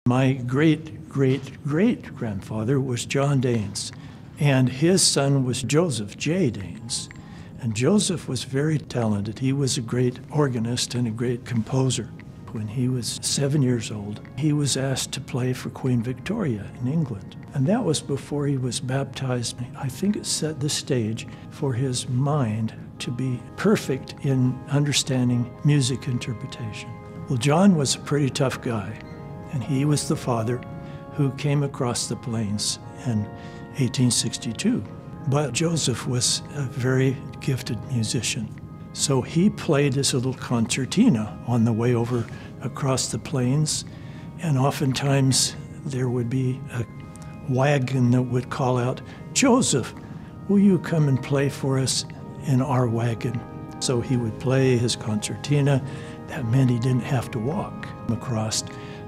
My great-great-great-grandfather was John Daynes, and his son was Joseph J. Daynes. And Joseph was very talented. He was a great organist and a great composer. When he was 7 years old, he was asked to play for Queen Victoria in England. And that was before he was baptized. I think it set the stage for his mind to be perfect in understanding music interpretation. Well, John was a pretty tough guy, and he was the father who came across the plains in 1862. But Joseph was a very gifted musician. So he played his little concertina on the way over across the plains, and oftentimes there would be a wagon that would call out, "Joseph, will you come and play for us in our wagon?" So he would play his concertina. That meant he didn't have to walk across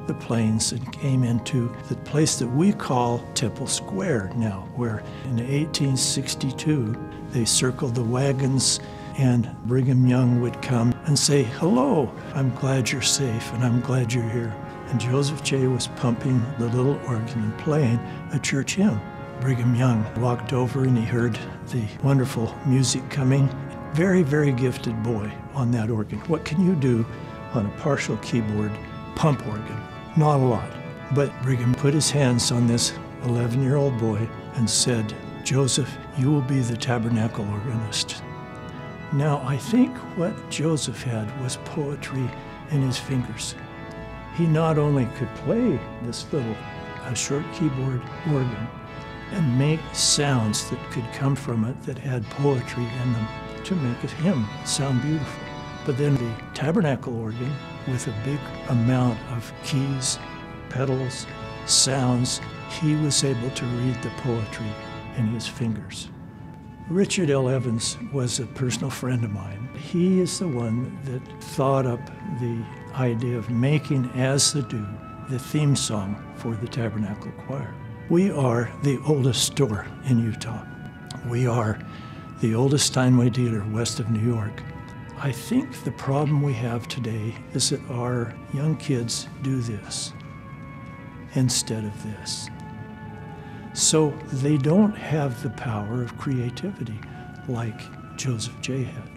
the plains and came into the place that we call Temple Square now, where in 1862 they circled the wagons and Brigham Young would come and say, "Hello, I'm glad you're safe and I'm glad you're here." And Joseph J. was pumping the little organ and playing a church hymn. Brigham Young walked over and he heard the wonderful music coming. Very, very gifted boy on that organ. What can you do on a partial keyboard pump organ? Not a lot. But Brigham put his hands on this 11-year-old boy and said, "Joseph, you will be the tabernacle organist." Now, I think what Joseph had was poetry in his fingers. He not only could play this little short keyboard organ and make sounds that could come from it that had poetry in them to make a hymn sound beautiful, but then the tabernacle organ with a big amount of keys, pedals, sounds, he was able to read the poetry in his fingers. Richard L. Evans was a personal friend of mine. He is the one that thought up the idea of making As the Dew the theme song for the Tabernacle Choir. We are the oldest store in Utah. We are the oldest Steinway dealer west of New York. I think the problem we have today is that our young kids do this instead of this. So they don't have the power of creativity like Joseph J. had.